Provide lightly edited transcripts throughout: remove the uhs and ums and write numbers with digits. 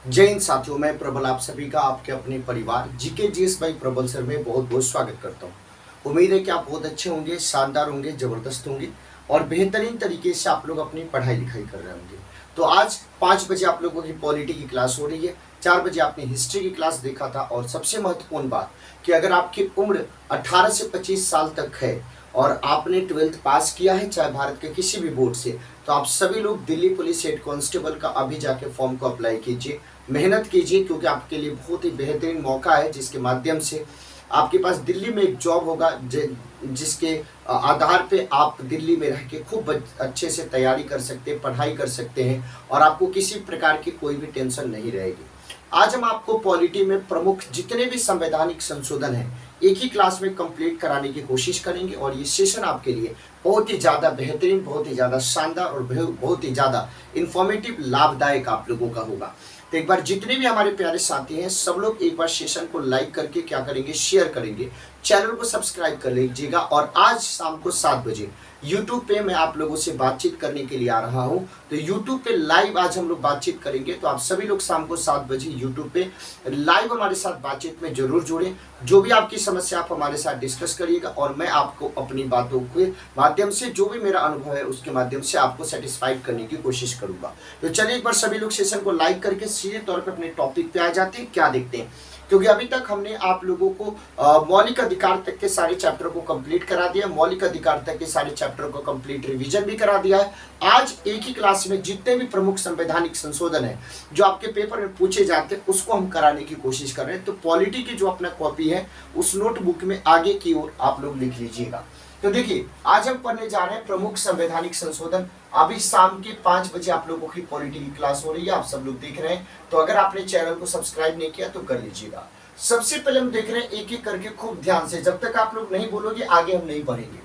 जय हिंद साथियों, मैं प्रबल आप सभी का आपके अपने परिवार जीके जीएस बाई प्रबल सर में बहुत बहुत स्वागत करता हूं। उम्मीद है कि आप बहुत अच्छे होंगे, शानदार होंगे, जबरदस्त होंगे और बेहतरीन तरीके से आप लोग अपनी पढ़ाई लिखाई कर रहे होंगे। तो आज 5 बजे आप लोगों की पॉलिटी की क्लास हो रही है, 4 बजे आपने हिस्ट्री की क्लास देखा था। और सबसे महत्वपूर्ण बात कि अगर आपकी उम्र 18 से 25 साल तक है और आपने 12th पास किया है, चाहे भारत के किसी भी बोर्ड से, तो आप सभी लोग दिल्ली पुलिस हेड कांस्टेबल का अभी जाके फॉर्म को अप्लाई कीजिए, मेहनत कीजिए, क्योंकि आपके लिए बहुत ही बेहतरीन मौका है जिसके माध्यम से आपके पास दिल्ली में एक जॉब होगा जिसके आधार पे आप दिल्ली में रह के खूब अच्छे से तैयारी कर सकते हैं, पढ़ाई कर सकते हैं और आपको किसी प्रकार की कोई भी टेंशन नहीं रहेगी। आज हम आपको पॉलिटी में प्रमुख जितने भी संवैधानिक संशोधन हैं एक ही क्लास में कंप्लीट कराने की कोशिश करेंगे और ये सेशन आपके लिए बहुत ही ज़्यादा बेहतरीन, बहुत ही ज़्यादा शानदार और बहुत ही ज़्यादा इंफॉर्मेटिव, लाभदायक आप लोगों का होगा। तो एक बार जितने भी हमारे प्यारे साथी हैं सब लोग एक बार सेशन को लाइक करके क्या करेंगे, शेयर करेंगे, चैनल को सब्सक्राइब कर लीजिएगा। और आज शाम को 7 बजे यूट्यूब पे मैं आप लोगों से बातचीत करने के लिए आ रहा हूं। तो यूट्यूब पे लाइव आज हम लोग बातचीत करेंगे, तो आप सभी लोग शाम को 7 बजे यूट्यूब पे लाइव हमारे साथ बातचीत में जरूर जुड़ें। जो भी आपकी समस्या आप हमारे साथ डिस्कस करिएगा और मैं आपको अपनी बातों के माध्यम से, जो भी मेरा अनुभव है उसके माध्यम से आपको सेटिस्फाइड करने की कोशिश करूंगा। तो चलिए एक बार सभी लोग सेशन को लाइक करके सीधे तौर पर अपने टॉपिक पे आ जाते हैं। क्या देखते हैं, क्योंकि अभी तक हमने आप लोगों को मौलिक अधिकार तक के सारे चैप्टर को कंप्लीट करा दिया, मौलिक अधिकार तक के सारे चैप्टर को कंप्लीट रिवीजन भी करा दिया है। आज एक ही क्लास में जितने भी प्रमुख संवैधानिक संशोधन है जो आपके पेपर में पूछे जाते हैं उसको हम कराने की कोशिश कर रहे हैं। तो पॉलिटी की जो अपना कॉपी है उस नोटबुक में आगे की ओर आप लोग लिख लीजिएगा। तो देखिए आज हम पढ़ने जा रहे हैं प्रमुख संवैधानिक संशोधन। अभी शाम के 5 बजे आप लोगों की पॉलिटी की क्लास हो रही है, आप सब लोग देख रहे हैं। तो अगर आपने चैनल को सब्सक्राइब नहीं किया तो कर लीजिएगा। सबसे पहले हम देख रहे हैं एक एक करके खूब ध्यान से, जब तक आप लोग नहीं बोलोगे आगे हम नहीं बढ़ेंगे।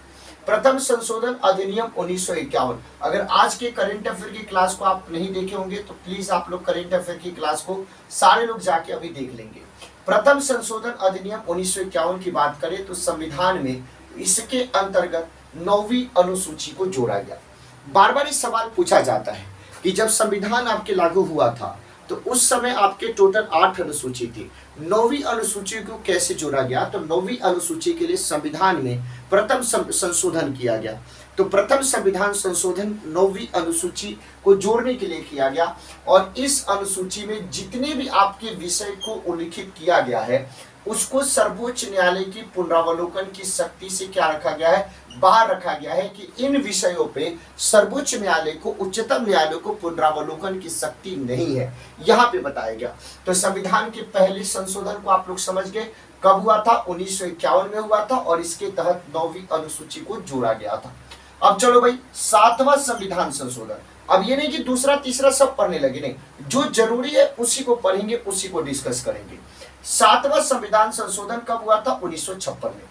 प्रथम संशोधन अधिनियम 1951। अगर आज के करंट अफेयर की क्लास को आप नहीं देखे होंगे तो प्लीज आप लोग करंट अफेयर की क्लास को सारे लोग जाके अभी देख लेंगे। प्रथम संशोधन अधिनियम 1951 की बात करें तो संविधान में इसके अंतर्गत 9वीं अनुसूची को जोड़ा गया। बार बार इस सवाल पूछा जाता है कि जब संविधान आपके लागू हुआ था तो उस समय आपके टोटल 8 अनुसूची थी, 9वीं अनुसूची को कैसे जोड़ा गया? तो 9वीं अनुसूची के लिए संविधान में प्रथम संशोधन किया गया। तो प्रथम संविधान संशोधन 9वीं अनुसूची को जोड़ने के लिए किया गया और इस अनुसूची में जितने भी आपके विषय को उल्लिखित किया गया है उसको सर्वोच्च न्यायालय की पुनरावलोकन की शक्ति से क्या रखा गया है, बाहर रखा गया है कि इन विषयों पे सर्वोच्च न्यायालय को, उच्चतम न्यायालय को पुनरावलोकन की शक्ति नहीं है, यहाँ पे बताया गया। तो संविधान के पहले संशोधन को आप लोग समझ गए, कब हुआ था? 1951 में हुआ था और इसके तहत 9वीं अनुसूची को जोड़ा गया था। अब चलो भाई 7वां संविधान संशोधन। अब ये नहीं कि दूसरा तीसरा सब पढ़ने लगे, नहीं, जो जरूरी है उसी को पढ़ेंगे, उसी को डिस्कस करेंगे। 7वां संविधान संशोधन कब हुआ था? 1956 में।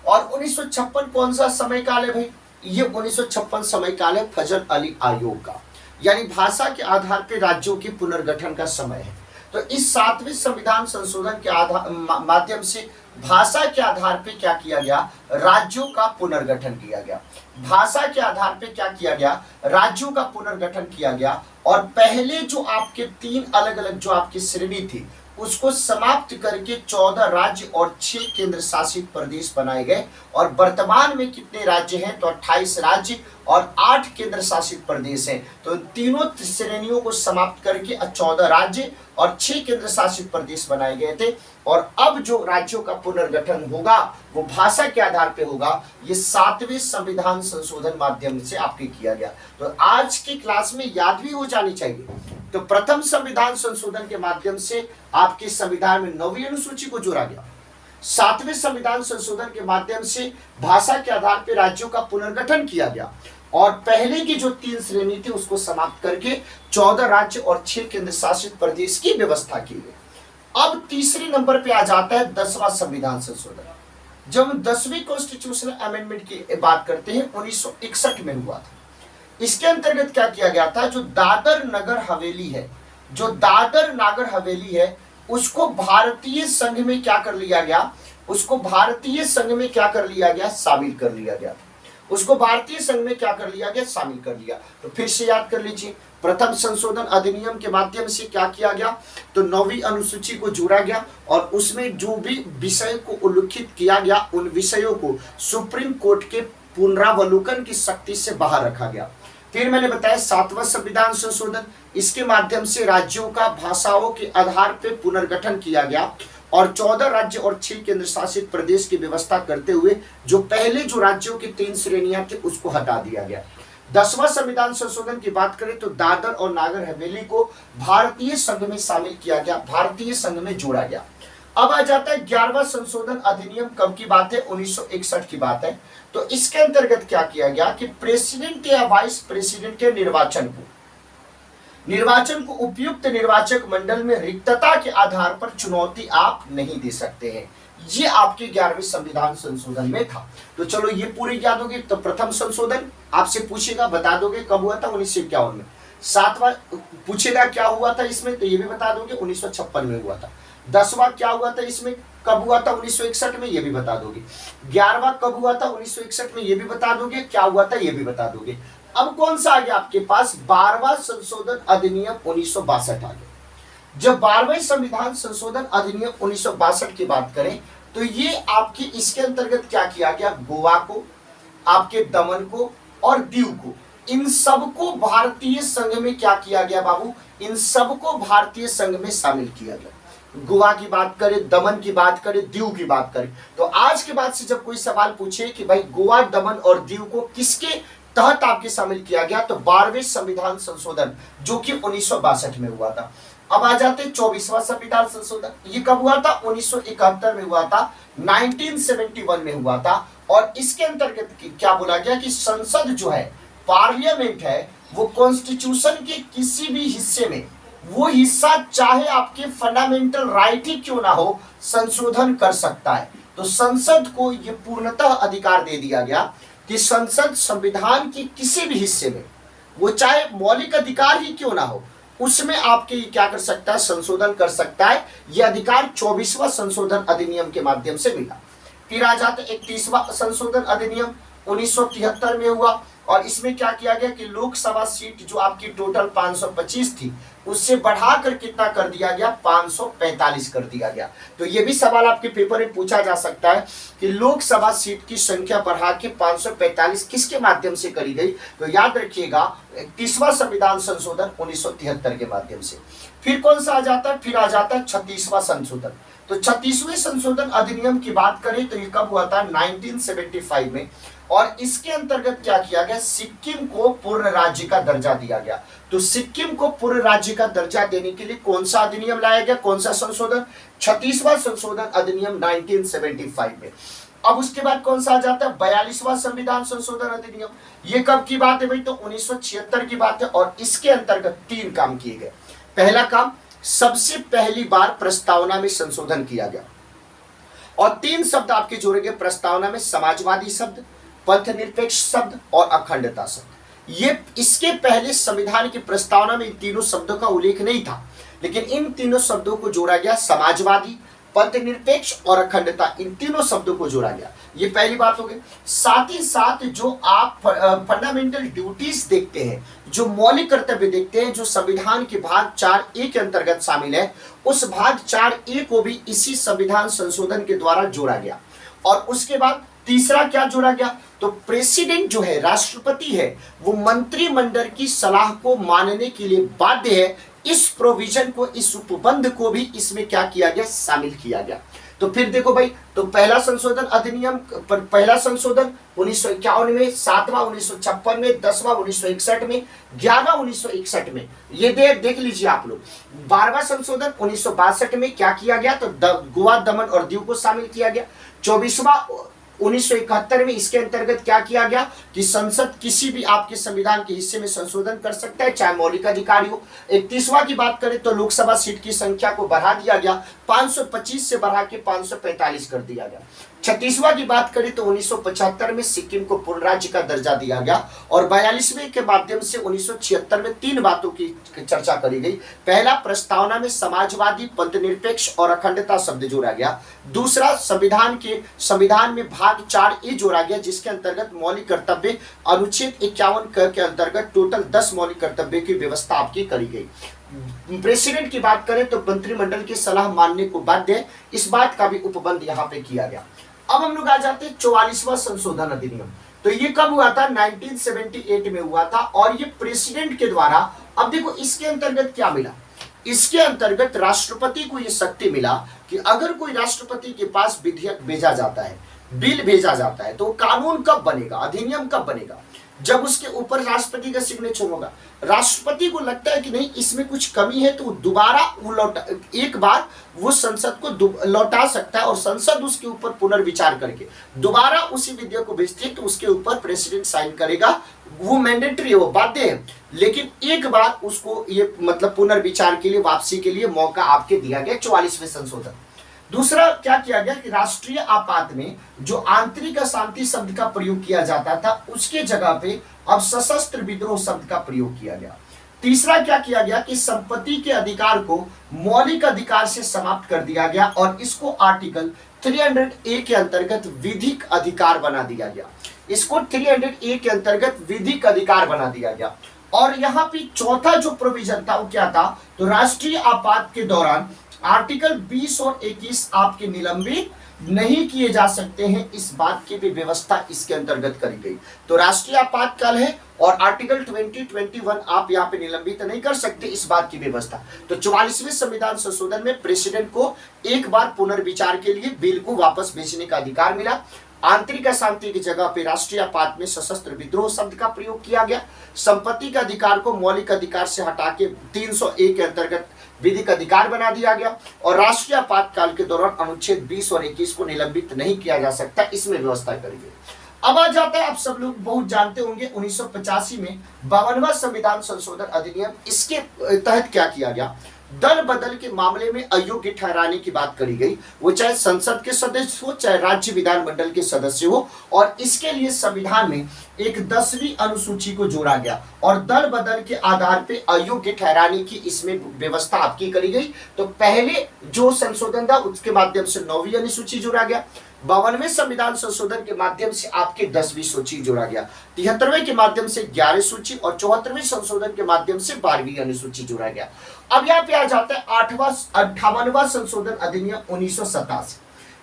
और 1956 कौन सा समय काल है भाई? ये 1956 समय काल है फजल अली आयोग का, यानी भाषा के आधार पर राज्यों के पुनर्गठन का समय है। तो इस 7वें संविधान संशोधन के माध्यम से भाषा के आधार पे क्या किया गया? राज्यों का पुनर्गठन किया गया। भाषा के आधार पे क्या किया गया? राज्यों का पुनर्गठन किया गया। और पहले जो आपके 3 अलग अलग जो आपकी श्रेणी थी उसको समाप्त करके 14 राज्य और 6 केंद्र शासित प्रदेश बनाए गए। और वर्तमान में कितने राज्य हैं? तो 28 राज्य और 8 केंद्र शासित प्रदेश हैं। तो तीनों श्रेणियों को समाप्त करके 14 राज्य और 6 केंद्र शासित प्रदेश बनाए गए थे। और अब जो राज्यों का पुनर्गठन होगा वो भाषा के आधार पे होगा। ये 7वें संविधान संशोधन माध्यम से आपके किया गया। तो आज की क्लास में याद भी हो जानी चाहिए। तो प्रथम संविधान संशोधन के माध्यम से आपके संविधान में 9वीं अनुसूची को जोड़ा गया। 7वें संविधान संशोधन के माध्यम से भाषा के आधार पर राज्यों का पुनर्गठन किया गया और पहले की जो 3 श्रेणी थी उसको समाप्त करके 14 राज्य और 6 केंद्र शासित प्रदेश की व्यवस्था की गई। अब तीसरे नंबर पे आ जाता है 10वां संविधान संशोधन। जब हम 10वीं कॉन्स्टिट्यूशनल अमेंडमेंट की बात करते हैं 1961 में हुआ था। इसके अंतर्गत क्या किया गया था? जो दादर नगर हवेली है, जो दादर नागर हवेली है उसको भारतीय संघ में क्या कर लिया गया? उसको भारतीय संघ में क्या कर लिया गया? शामिल कर लिया गया। उसको भारतीय संघ में क्या कर लिया गया, शामिल कर लिया। तो फिर से याद कर लीजिए, प्रथम संशोधन अधिनियम के माध्यम से क्या किया गया, तो 9वीं अनुसूची को जोड़ा गया और उसमें जो भी विषय को उल्लिखित किया गया उन विषयों को सुप्रीम कोर्ट के पुनरावलोकन की शक्ति से बाहर रखा गया। फिर मैंने बताया 7वां संविधान संशोधन, इसके माध्यम से राज्यों का भाषाओं के आधार पर पुनर्गठन किया गया और 14 राज्य और 6 केंद्र शासित प्रदेश की व्यवस्था करते हुए जो पहले जो राज्यों की 3 श्रेणियां थी उसको हटा दिया गया। 10वां संविधान संशोधन की बात करें तो दादर और नागर हवेली को भारतीय संघ में शामिल किया गया, भारतीय संघ में जोड़ा गया। अब आ जाता है 11वां संशोधन अधिनियम, कब की बात है, 1961 की बात है। तो इसके अंतर्गत क्या किया गया कि प्रेसिडेंट या वाइस प्रेसिडेंट के निर्वाचन को उपयुक्त निर्वाचक मंडल में रिक्तता के आधार पर चुनौती आप नहीं दे सकते हैं। ये आपके 11वें संविधान संशोधन में था। तो चलो ये पूरी याद होगी। तो प्रथम संशोधन आपसे पूछेगा, बता दोगे कब हुआ था, 1951 में। 7वां पूछेगा क्या हुआ था इसमें, तो ये भी बता दोगे, 1956 में हुआ था। 10वां क्या हुआ था इसमें, कब हुआ था, 1961 में, ये भी बता दोगे। 11वां कब हुआ था, 1961 में, ये भी बता दोगे। क्या हुआ था ये भी बता दोगे। अब कौन सा आ गया आपके पास, 12वां संशोधन अधिनियम 1962 आ गया। जब 12वें संविधान संशोधन अधिनियम 1962 की बात करें तो ये आपके इसके अंतर्गत क्या किया गया, गोवा को, आपके दमन को और दीव को, इन सबको भारतीय संघ में क्या किया गया बाबू, इन सबको भारतीय संघ में शामिल किया गया। गोवा की बात करें, दमन की बात करें, दीव की बात करें, तो आज के बाद से जब कोई सवाल पूछे कि भाई गोवा, दमन और दीव को किसके तहत आपके शामिल किया गया, तो 12वें संविधान संशोधन जो कि 1962 में हुआ था। अब आ जाते 24वां संविधान संशोधन, ये कब हुआ था, 1971 में हुआ था, 1971 में हुआ था। और इसके अंतर्गत क्या बोला गया कि संसद जो है, पार्लियामेंट है, वो कॉन्स्टिट्यूशन के किसी भी हिस्से में, वो हिस्सा चाहे आपके फंडामेंटल राइट ही क्यों ना हो, संशोधन कर सकता है। तो संसद को ये पूर्णतः अधिकार दे दिया गया कि संसद संविधान के किसी भी हिस्से में, वो चाहे मौलिक अधिकार ही क्यों ना हो, उसमें आपके क्या कर सकता है, संशोधन कर सकता है। यह अधिकार 24वां संशोधन अधिनियम के माध्यम से मिला। फिर आ जाते 31वां संशोधन अधिनियम 1973 में हुआ और इसमें क्या किया गया कि लोकसभा सीट जो आपकी टोटल 525 थी उससे बढ़ाकर कितना कर दिया गया, 545 कर दिया गया। तो ये भी सवाल आपके पेपर में पूछा जा सकता है कि लोकसभा सीट की संख्या बढ़ा के 545 किसके माध्यम से करी गई, तो याद रखिएगा 31वां संविधान संशोधन 1973 के माध्यम से। फिर कौन सा आ जाता है, फिर आ जाता है 36वां संशोधन। तो 36वें संशोधन अधिनियम की बात करें तो ये कब हुआ था, 1975 में। और इसके अंतर्गत क्या किया गया, सिक्किम को पूर्ण राज्य का दर्जा दिया गया। तो सिक्किम को पूर्ण राज्य का दर्जा देने के लिए कौन सा अधिनियम लाया गया, कौन सा संशोधन, 36वां संशोधन अधिनियम 1975 में। अब उसके बाद कौन सा आ जाता है, 42वां संविधान संशोधन अधिनियम। ये कब की बात है भाई, तो 1976 की बात है। और इसके अंतर्गत 3 काम किए गए। पहला काम, सबसे पहली बार प्रस्तावना में संशोधन किया गया और 3 शब्द आपके जोड़े गए प्रस्तावना में, समाजवादी शब्द, पंथ निरपेक्ष शब्द और अखंडता शब्द। ये इसके पहले संविधान की प्रस्तावना में इन तीनों शब्दों का उल्लेख नहीं था, लेकिन इन तीनों शब्दों को जोड़ा गया, समाजवादी, पंथ निरपेक्ष और अखंडता, इन तीनों शब्दों को जोड़ा गया। ये पहली बात हो गई। साथ ही साथ जो आप फंडामेंटल ड्यूटीज देखते हैं, जो मौलिक कर्तव्य देखते हैं, जो संविधान के भाग 4A के अंतर्गत शामिल है, उस भाग 4A को भी इसी संविधान संशोधन के द्वारा जोड़ा गया। और उसके बाद तीसरा क्या जोड़ा गया, तो प्रेसिडेंट जो है, राष्ट्रपति है, वो मंत्रिमंडल की सलाह को मानने के लिए बाध्य है। इस प्रोविजन को, इस उपबंध को भी इसमें क्या किया गया, शामिल किया गया। तो फिर देखो भाई, तो पहला संशोधन अधिनियम, पहला संशोधन 1951 में, 7वां 1956 में, 10वां 1961 में, 11वां 1961 में। ये देख लीजिए आप लोग। 12वां संशोधन 1962 में क्या किया गया, तो गोवा, दमन और दीव को शामिल किया गया। 24वां 1971 में इसके अंतर्गत क्या किया गया कि संसद किसी भी आपके संविधान के हिस्से में संशोधन कर सकता है, चाहे मौलिक अधिकारी हो। 31वां की बात करें तो लोकसभा सीट की संख्या को बढ़ा दिया गया, 525 से बढ़ा के 545 कर दिया गया। 36वां की बात करें तो 1975 में सिक्किम को पूर्ण राज्य का दर्जा दिया गया और 42वें के माध्यम से 1976 में 3 बातों की चर्चा करी गई। पहला, प्रस्तावना में समाजवादी, पंथनिरपेक्ष और अखंडता शब्द जोड़ा गया। दूसरा, संविधान में भाग 4A जोड़ा गया, जिसके अंतर्गत मौलिक कर्तव्य अनुच्छेद 51 के अंतर्गत टोटल 10 मौलिक कर्तव्य की व्यवस्था आपकी करी गई। प्रेसिडेंट की बात करें तो मंत्रिमंडल की सलाह मानने को बाध्य है, इस बात का भी उपबंध यहाँ पे किया गया। अब हम लोग आ जाते हैं 44वां संशोधन अधिनियम। तो ये कब हुआ था? 1978 में हुआ था और ये प्रेसिडेंट के द्वारा। अब देखो इसके अंतर्गत क्या मिला, इसके अंतर्गत राष्ट्रपति को ये शक्ति मिला कि अगर कोई राष्ट्रपति के पास विधेयक भेजा जाता है, बिल भेजा जाता है, तो कानून कब बनेगा, अधिनियम कब बनेगा? जब उसके ऊपर राष्ट्रपति का सिग्नेचर होगा। राष्ट्रपति को लगता है कि नहीं इसमें कुछ कमी है, तो दोबारा वो एक बार वो संसद को लौटा सकता है और संसद उसके ऊपर पुनर्विचार करके दोबारा उसी विधेयक को भेजती है, तो उसके ऊपर प्रेसिडेंट साइन करेगा। वो मैंडेटरी है, वो बाध्य है, लेकिन एक बार उसको ये मतलब पुनर्विचार के लिए, वापसी के लिए मौका आपके दिया गया 44वें संशोधन। दूसरा क्या किया गया कि राष्ट्रीय आपात में जो आंतरिक अशांति शब्द का प्रयोग किया जाता था, उसके जगह पे अब सशस्त्र विद्रोह शब्द का प्रयोग किया गया। तीसरा क्या किया गया कि संपत्ति के अधिकार को मौलिक अधिकार से समाप्त कर दिया गया और इसको आर्टिकल 300A के अंतर्गत विधिक अधिकार बना दिया गया। इसको 300A के अंतर्गत विधिक अधिकार बना दिया गया। और यहाँ पे चौथा जो प्रोविजन था वो क्या था, तो राष्ट्रीय आपात के दौरान आर्टिकल 20 और 21 आपके निलंबित नहीं किए जा सकते हैं, इस बात की भी व्यवस्था इसके अंतर्गत करी गई। तो राष्ट्रीय आपातकाल है और आर्टिकल 2021 आप यहाँ पे निलंबित नहीं कर सकते, इस बात की व्यवस्था। तो 44वें संविधान संशोधन में प्रेसिडेंट को एक बार पुनर्विचार के लिए बिल को वापस भेजने का अधिकार मिला। आंतरिक अशांति की जगह पे राष्ट्रीय आपात में सशस्त्र विद्रोह शब्द का प्रयोग किया गया। संपत्ति के अधिकार को मौलिक अधिकार से हटा के 301 के अंतर्गत विधिक अधिकार बना दिया गया और राष्ट्रीय आपातकाल के दौरान अनुच्छेद 20 और 21 को निलंबित नहीं किया जा सकता, इसमें व्यवस्था करी गई। अब आ जाता है, आप सब लोग बहुत जानते होंगे 1985 में 52वां संविधान संशोधन अधिनियम। इसके तहत क्या किया गया, दल बदल के मामले में अयोग्य ठहराने की बात करी गई, वो चाहे संसद के सदस्य हो चाहे राज्य विधानमंडल के सदस्य हो, और इसके लिए संविधान में एक 10वीं अनुसूची को जोड़ा गया और दल बदल के आधार पे अयोग्य ठहराने की इसमें व्यवस्था आपकी करी गई। तो पहले जो संशोधन था उसके माध्यम से 9वीं अनुसूची जोड़ा गया, 52वें संविधान संशोधन के माध्यम से आपके 10वीं सूची जोड़ा गया, 73वें के माध्यम से 11वीं सूची और 74वें संशोधन के माध्यम से 12वीं अनुसूची जोड़ा गया। अब यहाँ पे आ जाता है 58वां संशोधन अधिनियम 1987।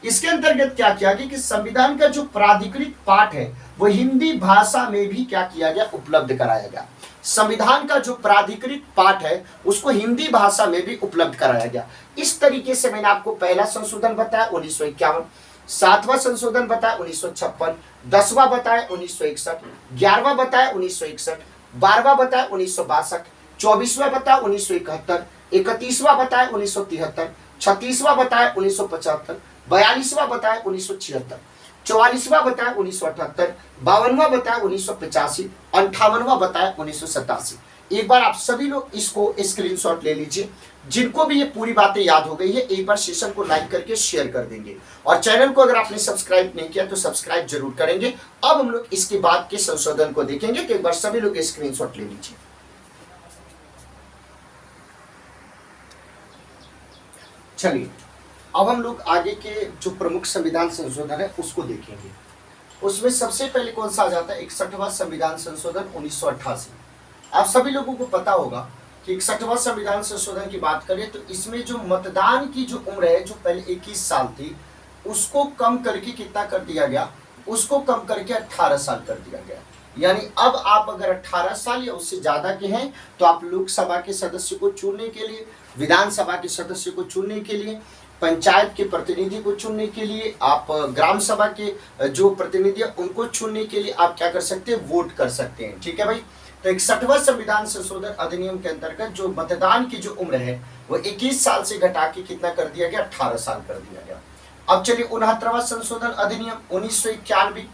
इसके अंतर्गत क्या किया गया कि संविधान का जो प्राधिकृत पाठ है वो हिंदी भाषा में भी क्या किया गया, उपलब्ध कराया गया। संविधान का जो प्राधिकृत पाठ है उसको हिंदी भाषा में भी उपलब्ध कराया गया। इस तरीके से मैंने आपको पहला संशोधन बताया 1951, 7वां संशोधन बताया 1956, 10वां बताया 1961, 11वां बताया 1961, 12वां बताया 1962, 24वां बताया 1971, 31वां बताया 1973, 36वां बताया 1975, 42वां बताया 1976, 44वां बताया 1978, 52वां बताया 1985, 58वां बताया 1987। एक बार आप सभी लोग इसको स्क्रीनशॉट ले लीजिए। जिनको भी ये पूरी बातें याद हो गई है, एक बार सेशन को लाइक करके शेयर कर देंगे और चैनल को अगर आपने सब्सक्राइब नहीं किया तो सब्सक्राइब जरूर करेंगे। अब हम लोग इसके बाद के संशोधन को देखेंगे, तो एक बार सभी लोग स्क्रीनशॉट ले लीजिए। चलिए अब हम लोग आगे के जो प्रमुख संविधान संशोधन है उसको देखेंगे। उसमें सबसे पहले कौन सा आ जाता है, 61वां संविधान संशोधन 1988। आप सभी लोगों को पता होगा कि 61वां संविधान संशोधन की बात करें तो इसमें जो मतदान की जो उम्र है, जो पहले 21 साल थी, उसको कम करके कितना कर दिया गया, उसको कम करके 18 साल कर दिया गया। यानी अब आप अगर 18 साल या उससे ज्यादा के हैं तो आप लोकसभा के सदस्य को चुनने के लिए, विधानसभा के सदस्य को चुनने के लिए, पंचायत के प्रतिनिधि को चुनने के लिए, आप ग्राम सभा के जो प्रतिनिधि है उनको चुनने के लिए आप क्या कर सकते हैं, वोट कर सकते हैं। ठीक है भाई। तो 61वां संविधान संशोधन अधिनियम के अंतर्गत जो मतदान की जो उम्र है वो 21 साल से घटा के कितना कर दिया गया, 18 साल कर दिया गया। अब चलिए 69वां संशोधन अधिनियम 1991।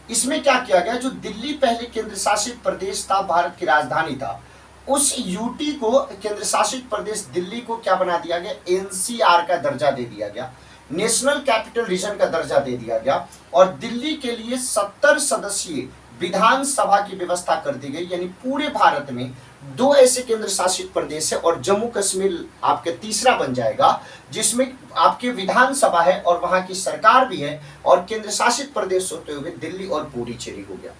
इसमें क्या किया गया, जो दिल्ली पहले केंद्र शासित प्रदेश था, भारत की राजधानी था, उस यूटी को, केंद्र शासित प्रदेश दिल्ली को क्या बना दिया गया, एनसीआर का दर्जा दे दिया गया। नेशनल कैपिटल रीजन का दर्जा दे दिया गया और दिल्ली के लिए 70 सदस्यीय विधानसभा की व्यवस्था कर दी गई। यानी पूरे भारत में 2 ऐसे केंद्र शासित प्रदेश है और जम्मू कश्मीर आपके तीसरा बन जाएगा जिसमें आपकी विधानसभा है और वहां की सरकार भी है और केंद्र शासित प्रदेश होते हुए दिल्ली और पुडुचेरी हो गया।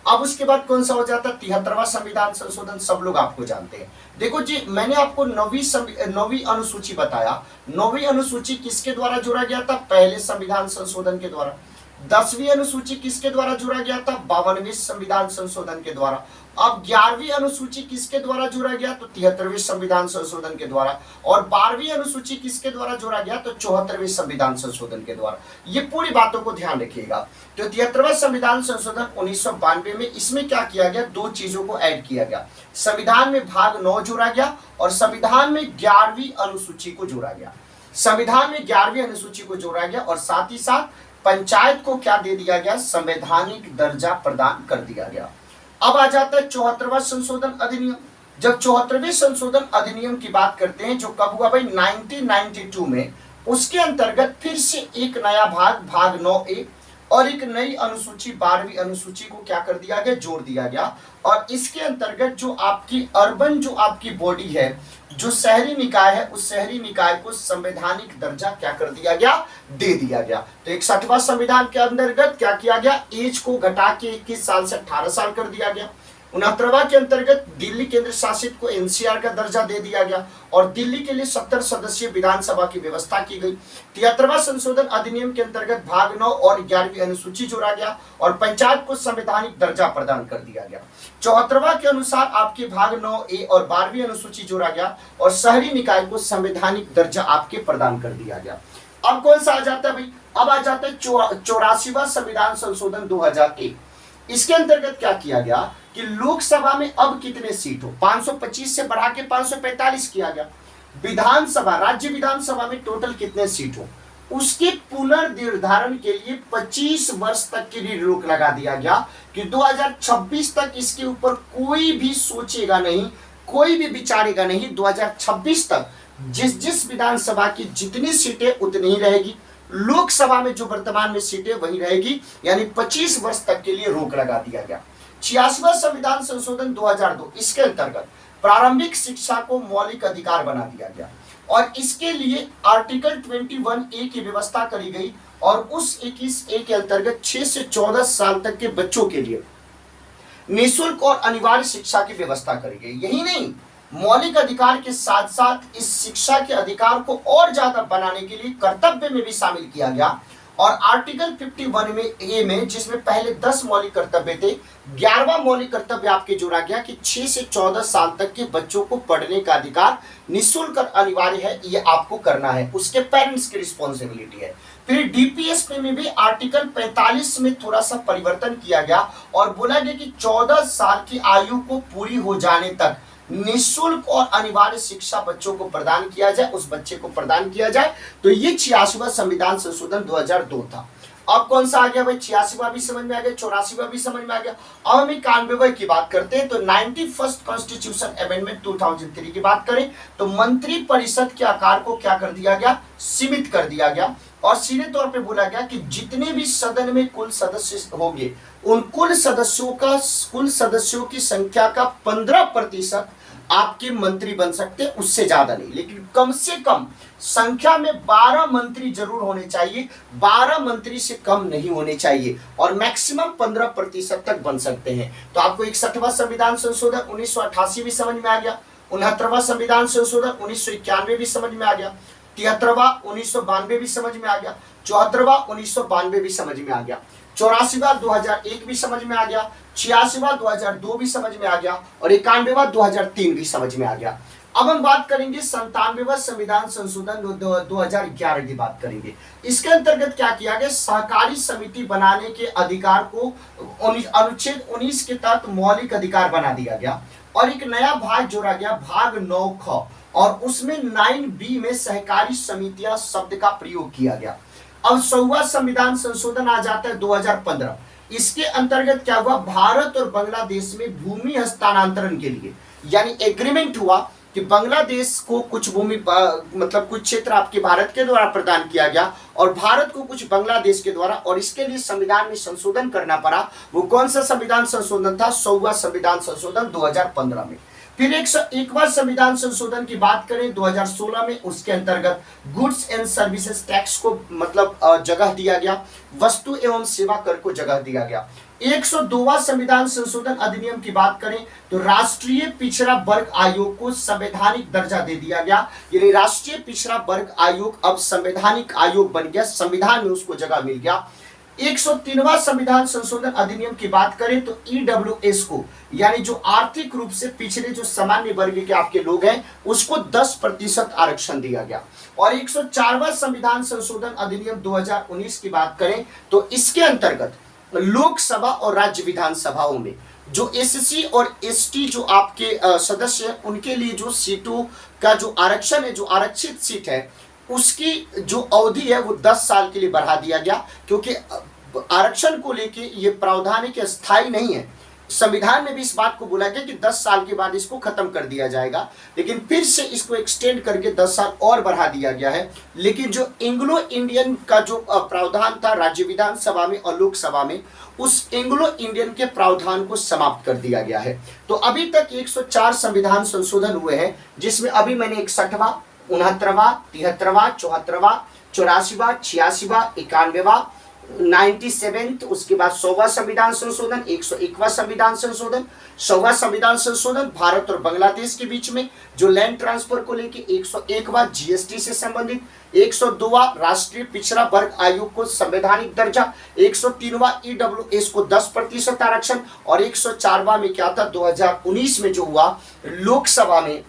अब उसके बाद कौन सा हो जाता है? 73वां संविधान संशोधन, सब लोग आपको जानते हैं। देखो जी, मैंने आपको 9वीं अनुसूची बताया। 9वीं अनुसूची किसके द्वारा जोड़ा गया था? पहले संविधान संशोधन के द्वारा। 10वीं अनुसूची किसके द्वारा जोड़ा गया था? 52वें संविधान संशोधन के द्वारा। अब 11वीं अनुसूची किसके द्वारा जोड़ा गया? तो 73वें संविधान संशोधन के द्वारा। और 12वीं अनुसूची किसके द्वारा जोड़ा गया? तो 74वें संविधान संशोधन के द्वारा। ये पूरी बातों को ध्यान रखिएगा। तो 73वां संविधान संशोधन 1992 में, इसमें क्या किया गया? 2 चीजों को ऐड किया गया। संविधान में भाग 9 जोड़ा गया और संविधान में 11वीं अनुसूची को जोड़ा गया। संविधान में 11वीं अनुसूची को जोड़ा गया और साथ ही साथ पंचायत को क्या दे दिया गया? संवैधानिक दर्जा प्रदान कर दिया गया। अब आ जाता है 74वां संशोधन अधिनियम। जब 74वें संशोधन अधिनियम की बात करते हैं, जो कब हुआ भाई? 1992 में। उसके अंतर्गत फिर से एक नया भाग 9A और एक नई अनुसूची 12वीं अनुसूची को क्या कर दिया गया? जोड़ दिया गया। और इसके अंतर्गत जो आपकी अर्बन जो आपकी बॉडी है, जो शहरी निकाय है, उस शहरी निकाय को संवैधानिक दर्जा क्या कर दिया गया? दे दिया गया। तो 61वां संविधान के अंतर्गत क्या किया गया? एज को घटा के 21 साल से 18 साल कर दिया गया। 69वां के अंतर्गत दिल्ली केंद्र शासित को एनसीआर का दर्जा दे दिया गया और दिल्ली के लिए 70 सदस्यीय विधानसभा की व्यवस्था की गई। 73वां संशोधन अधिनियम के अंतर्गत भाग 9 और 11वीं अनुसूची जोड़ा गया और पंचायत को संवैधानिक दर्जा प्रदान कर दिया गया। 74वां के अनुसार आपके भाग 9A और 12वीं अनुसूची जोड़ा गया और शहरी निकाय को संवैधानिक दर्जा आपके प्रदान कर दिया गया। अब कौन सा आ जाता है भाई? अब आ जाता है 84वां संविधान संशोधन 2001। इसके अंतर्गत क्या किया गया कि लोकसभा में अब कितने सीट हो? 525 से बढ़ा के 545 किया गया। विधानसभा, राज्य विधानसभा में टोटल कितने सीट हो, उसके पुनर्निर्धारण के लिए 25 वर्ष तक के लिए रोक लगा दिया गया कि 2026 तक इसके ऊपर कोई भी सोचेगा नहीं, कोई भी विचारेगा नहीं। 2026 तक जिस विधानसभा की जितनी सीटें उतनी ही रहेगी, लोकसभा में जो वर्तमान में सीटें वही रहेगी। यानी 25 वर्ष तक के लिए रोक लगा दिया गया। 86वां संविधान संशोधन 2002, इसके अंतर्गत प्रारंभिक शिक्षा को मौलिक अधिकार बना दिया गया और इसके लिए आर्टिकल 21A की व्यवस्था करी गई और उस 21A के अंतर्गत 6 से 14 साल तक के बच्चों के लिए निःशुल्क और अनिवार्य शिक्षा की व्यवस्था करी गई। यही नहीं, मौलिक अधिकार के साथ साथ इस शिक्षा के अधिकार को और ज्यादा बनाने के लिए कर्तव्य में भी शामिल किया गया और आर्टिकल 51A में, जिसमें पहले 10 मौलिक कर्तव्य थे, 11वां मौलिक कर्तव्य आपके जोड़ा गया कि 6 से 14 साल तक के बच्चों को पढ़ने का अधिकार निःशुल्क और अनिवार्य है, ये आपको करना है, उसके पेरेंट्स की रिस्पॉन्सिबिलिटी है। फिर डीपीएसपी में भी आर्टिकल 45 में थोड़ा सा परिवर्तन किया गया और बोला गया कि 14 साल की आयु को पूरी हो जाने तक निःशुल्क और अनिवार्य शिक्षा बच्चों को प्रदान किया जाए, उस बच्चे को प्रदान किया जाए। तो ये 86वां संविधान संशोधन 2002 था। अब कौन सा आ गया भाई? 86वां भी समझ में आ गया, 84वां भी समझ में आ गया। अब हम 91वें की बात करते हैं। तो 91st कॉन्स्टिट्यूशन अमेंडमेंट 2003 की बात करें तो मंत्री परिषद के आकार को क्या कर दिया गया? सीमित कर दिया गया और सीधे तौर पे बोला गया कि जितने भी सदन में कुल सदस्य होंगे, उन कुल सदस्यों की संख्या का 15% आपके मंत्री बन सकते हैं, उससे ज्यादा नहीं, लेकिन कम से कम संख्या में 12 मंत्री जरूर होने चाहिए, 12 मंत्री से कम नहीं होने चाहिए और मैक्सिमम 15% तक बन सकते हैं। तो आपको 61वां संविधान संशोधन 1988 भी समझ में आ गया, 69वां संविधान संशोधन 1991 भी समझ में आ गया, 73वां 1992 भी समझ में आ गया, 74वां 1992 भी समझ में आ गया, 84वां 2001 भी समझ में आ गया, 86वां 2002 भी समझ में आ गया और 91वां 2003 भी समझ में आ गया। अब हम बात करेंगे 97वां संविधान संशोधन 2011 की बात करेंगे। इसके अंतर्गत क्या किया गया? सहकारी समिति बनाने के अधिकार को अनुच्छेद 19 के तहत मौलिक अधिकार बना दिया गया और एक नया भाग जोड़ा गया, भाग 9ख, और उसमें 9B में सहकारी समितियां शब्द का प्रयोग किया गया। अब 100वां संविधान संशोधन आ जाता है 2015। इसके अंतर्गत क्या हुआ? भारत और बांग्लादेश में भूमि हस्तांतरण के लिए यानी एग्रीमेंट हुआ कि बांग्लादेश को कुछ भूमि मतलब कुछ क्षेत्र आपके भारत के द्वारा प्रदान किया गया और भारत को कुछ बांग्लादेश के द्वारा, और इसके लिए संविधान में संशोधन करना पड़ा। वो कौन सा संविधान संशोधन था? 100वां संविधान संशोधन 2015 में। फिर 101वां संविधान संशोधन की बात करें 2016 में, उसके अंतर्गत गुड्स एंड सर्विसेज टैक्स को मतलब जगह दिया गया, वस्तु एवं सेवा कर को जगह दिया गया। 102वां संविधान संशोधन अधिनियम की बात करें तो राष्ट्रीय पिछड़ा वर्ग आयोग को संवैधानिक दर्जा दे दिया गया, यानी राष्ट्रीय पिछड़ा वर्ग आयोग अब संवैधानिक आयोग बन गया, संविधान में उसको जगह मिल गया। 103वां संविधान संशोधन अधिनियम की बात करें तो ईडब्ल्यूएस को, यानी जो आर्थिक रूप से पिछड़े जो सामान्य वर्ग के आपके लोग हैं उसको 10% आरक्षण दिया गया। और 104वां संविधान संशोधन अधिनियम 2019 की बात करें तो इसके अंतर्गत लोकसभा और राज्य विधानसभाओं में जो एससी और एसटी जो आपके सदस्य हैं उनके लिए जो सीटों का जो आरक्षण है, जो आरक्षित सीट है, उसकी जो अवधि है वो 10 साल के लिए बढ़ा दिया गया, क्योंकि आरक्षण को लेके ये प्रावधान है कि अस्थायी नहीं है। संविधान में भी इस बात को बोला गया कि 10 साल के बाद इसको खत्म कर दिया जाएगा, लेकिन फिर से इसको एक्सटेंड करके 10 साल और बढ़ा दिया गया है। लेकिन जो एंग्लो इंडियन का जो प्रावधान था राज्य विधानसभा में और लोकसभा में, उस एंग्लो इंडियन के प्रावधान को समाप्त कर दिया गया है। तो अभी तक 104 संविधान संशोधन हुए हैं, जिसमें अभी मैंने 61वां, 69वां, 73वां, 74वां, 84वां, 86वां, 91वां, 97, उसके बाद 100वां संविधान संशोधन, 101वां संविधान संशोधन, 100वां संविधान संशोधन भारत और बांग्लादेश के बीच में जो लैंड ट्रांसफर को लेके, 101वां जीएसटी से संबंधित, 102वां राष्ट्रीय पिछड़ा वर्ग आयोग को संवैधानिक दर्जा, 103वां ईडब्ल्यूएस को 10% आरक्षण, और 104वां में क्या था 2019 में जो हुआ लोकसभा में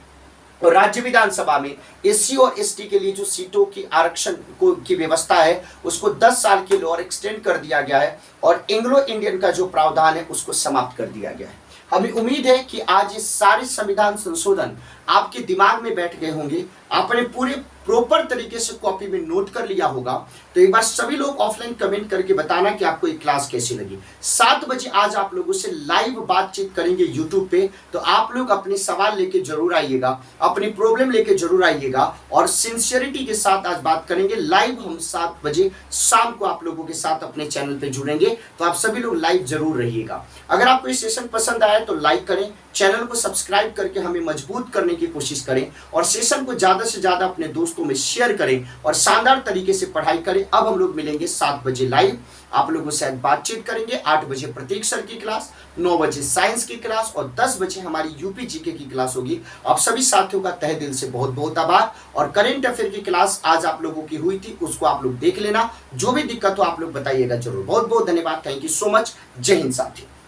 और राज्य विधानसभा में एससी और एसटी के लिए जो सीटों की आरक्षण को की व्यवस्था है उसको 10 साल के लिए और एक्सटेंड कर दिया गया है, और एंग्लो इंडियन का जो प्रावधान है उसको समाप्त कर दिया गया है। हमें उम्मीद है कि आज ये सारे संविधान संशोधन आपके दिमाग में बैठ गए होंगे, आपने पूरे प्रॉपर तरीके से कॉपी में नोट कर लिया होगा। तो एक बार सभी लोग ऑफलाइन कमेंट करके बताना कि आपको ये क्लास कैसी लगी। 7 बजे आज आप लोगों से लाइव बातचीत करेंगे यूट्यूब पे, तो आप लोग अपने सवाल लेके जरूर आइएगा, अपनी प्रॉब्लम लेके जरूर आइएगा, और सिंसियरिटी के साथ आज बात करेंगे। लाइव हम 7 बजे शाम को आप लोगों के साथ अपने चैनल पे जुड़ेंगे, तो आप सभी लोग लाइव जरूर रहिएगा। अगर आपको ये सेशन पसंद आया तो लाइक करें, चैनल को सब्सक्राइब करके हमें मजबूत करने की कोशिश करें, और सेशन को ज्यादा से ज्यादा अपने दोस्तों में शेयर करें और शानदार तरीके से पढ़ाई करें। अब हम लोग मिलेंगे 7 बजे लाइव, आप लोगों से बातचीत करेंगे। 8 बजे प्रतीक सर की क्लास, 9 बजे साइंस की क्लास, और 10 बजे हमारी यूपी जीके की क्लास होगी। आप सभी साथियों का तहे दिल से बहुत बहुत आभार। और करेंट अफेयर की क्लास आज आप लोगों की हुई थी, उसको आप लोग देख लेना। जो भी दिक्कत हो आप लोग बताइएगा जरूर। बहुत बहुत धन्यवाद। Thank you so much. जय हिंद साथियों।